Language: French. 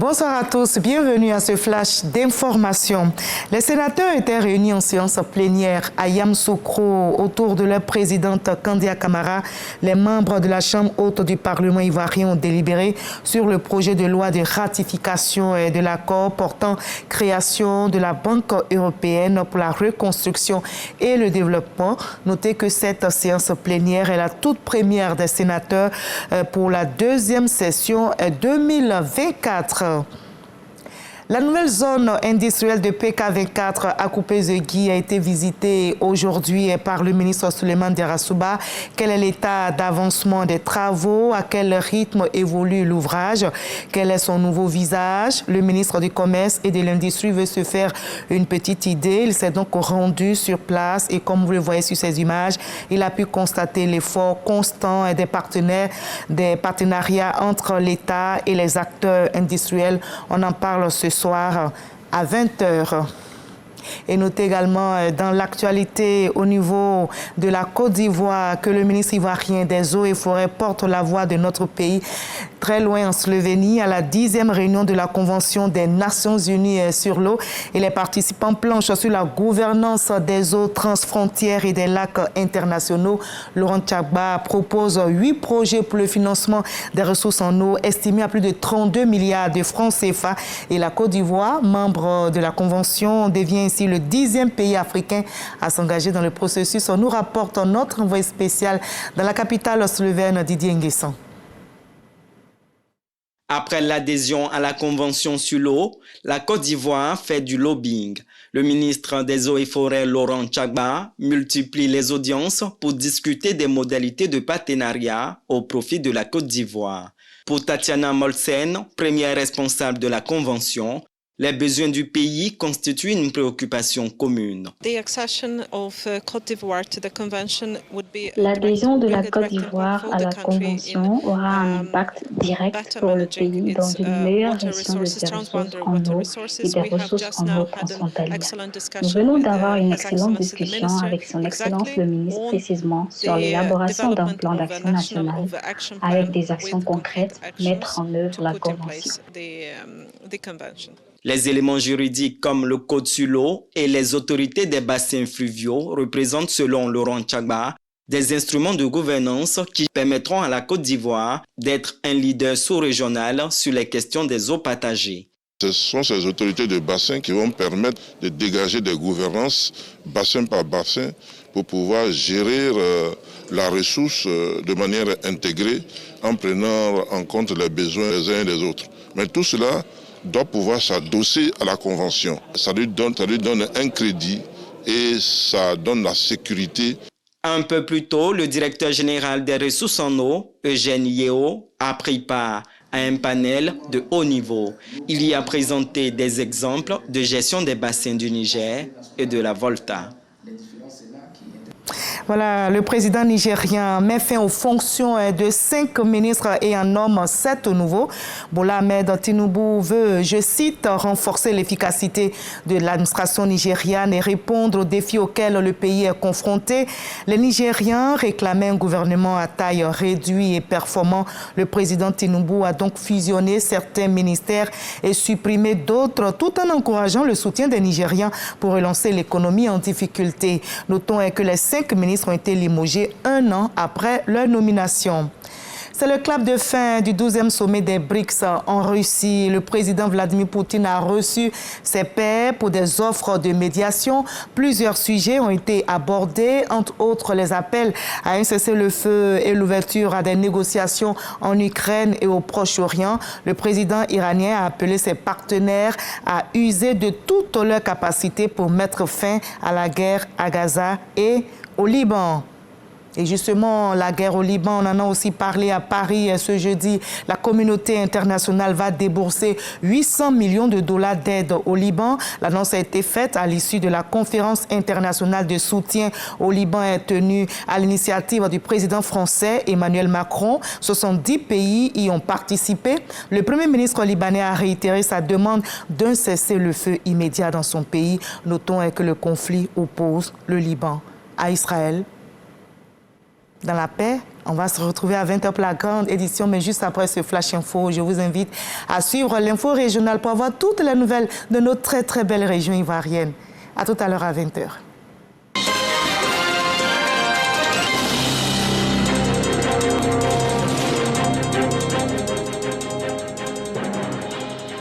Bonsoir à tous, bienvenue à ce flash d'information. Les sénateurs étaient réunis en séance plénière à Yamoussoukro autour de leur présidente Kandia Camara. Les membres de la Chambre haute du Parlement ivoirien ont délibéré sur le projet de loi de ratification de l'accord portant création de la Banque européenne pour la reconstruction et le développement. Notez que cette séance plénière est la toute première des sénateurs pour la deuxième session 2024. La nouvelle zone industrielle de PK24 à Coupé-Zegui a été visitée aujourd'hui par le ministre Souleymane Diarra-Souba. Quel est l'état d'avancement des travaux? À quel rythme évolue l'ouvrage? Quel est son nouveau visage? Le ministre du Commerce et de l'Industrie veut se faire une petite idée. Il s'est donc rendu sur place et comme vous le voyez sur ces images, il a pu constater l'effort constant des partenariats entre l'État et les acteurs industriels. On en parle ce soir à 20h. Et notez également dans l'actualité au niveau de la Côte d'Ivoire que le ministre ivoirien des Eaux et Forêts porte la voix de notre pays très loin en Slovénie à la 10e réunion de la Convention des Nations Unies sur l'eau. Et les participants planchent sur la gouvernance des eaux transfrontières et des lacs internationaux. Laurent Tchagba propose 8 projets pour le financement des ressources en eau estimés à plus de 32 milliards de francs CFA. Et la Côte d'Ivoire, membre de la Convention, devient ainsi le 10e pays africain à s'engager dans le processus. On nous rapporte notre envoyé spécial dans la capitale slovène, Didier Nguessan. Après l'adhésion à la Convention sur l'eau, la Côte d'Ivoire fait du lobbying. Le ministre des Eaux et Forêts, Laurent Tchagba, multiplie les audiences pour discuter des modalités de partenariat au profit de la Côte d'Ivoire. Pour Tatiana Molsen, première responsable de la Convention, les besoins du pays constituent une préoccupation commune. L'adhésion de la Côte d'Ivoire à la Convention aura un impact direct pour le pays dans une meilleure gestion de ses ressources en eau et des ressources en eau transfrontalières. Nous venons d'avoir une excellente discussion avec son Excellence le ministre précisément sur l'élaboration d'un plan d'action national avec des actions concrètes pour mettre en œuvre la Convention. Les éléments juridiques comme le Code sur l'eau et les autorités des bassins fluviaux représentent, selon Laurent Tchagba, des instruments de gouvernance qui permettront à la Côte d'Ivoire d'être un leader sous-régional sur les questions des eaux partagées. Ce sont ces autorités de bassin qui vont permettre de dégager des gouvernances bassin par bassin pour pouvoir gérer la ressource de manière intégrée en prenant en compte les besoins des uns et des autres. Mais tout cela doit pouvoir s'adosser à la Convention. Ça lui donne un crédit et ça donne la sécurité. Un peu plus tôt, le directeur général des ressources en eau, Eugène Yeo, a pris part à un panel de haut niveau. Il y a présenté des exemples de gestion des bassins du Niger et de la Volta. Voilà, le président nigérien met fin aux fonctions de 5 ministres et en nomme 7 nouveaux. Bola Ahmed Tinubu veut, je cite, renforcer l'efficacité de l'administration nigériane et répondre aux défis auxquels le pays est confronté. Les Nigériens réclamaient un gouvernement à taille réduite et performant. Le président Tinubu a donc fusionné certains ministères et supprimé d'autres, tout en encourageant le soutien des Nigériens pour relancer l'économie en difficulté. Notons que les 5 ministres ont été limogés 1 an après leur nomination. C'est le clap de fin du 12e sommet des BRICS en Russie. Le président Vladimir Poutine a reçu ses pairs pour des offres de médiation. Plusieurs sujets ont été abordés, entre autres les appels à un cessez-le-feu et l'ouverture à des négociations en Ukraine et au Proche-Orient. Le président iranien a appelé ses partenaires à user de toutes leurs capacités pour mettre fin à la guerre à Gaza et au Liban. Et justement, la guerre au Liban, on en a aussi parlé à Paris ce jeudi. La communauté internationale va débourser 800 millions de dollars d'aide au Liban. L'annonce a été faite à l'issue de la conférence internationale de soutien au Liban tenue à l'initiative du président français Emmanuel Macron. 70 pays y ont participé. Le premier ministre libanais a réitéré sa demande d'un cessez-le-feu immédiat dans son pays. Notons que le conflit oppose le Liban à Israël. dans la paix. On va se retrouver à 20h pour la grande édition, mais juste après ce Flash Info, je vous invite à suivre l'info régionale pour avoir toutes les nouvelles de notre très belle région ivoirienne. À tout à l'heure à 20h.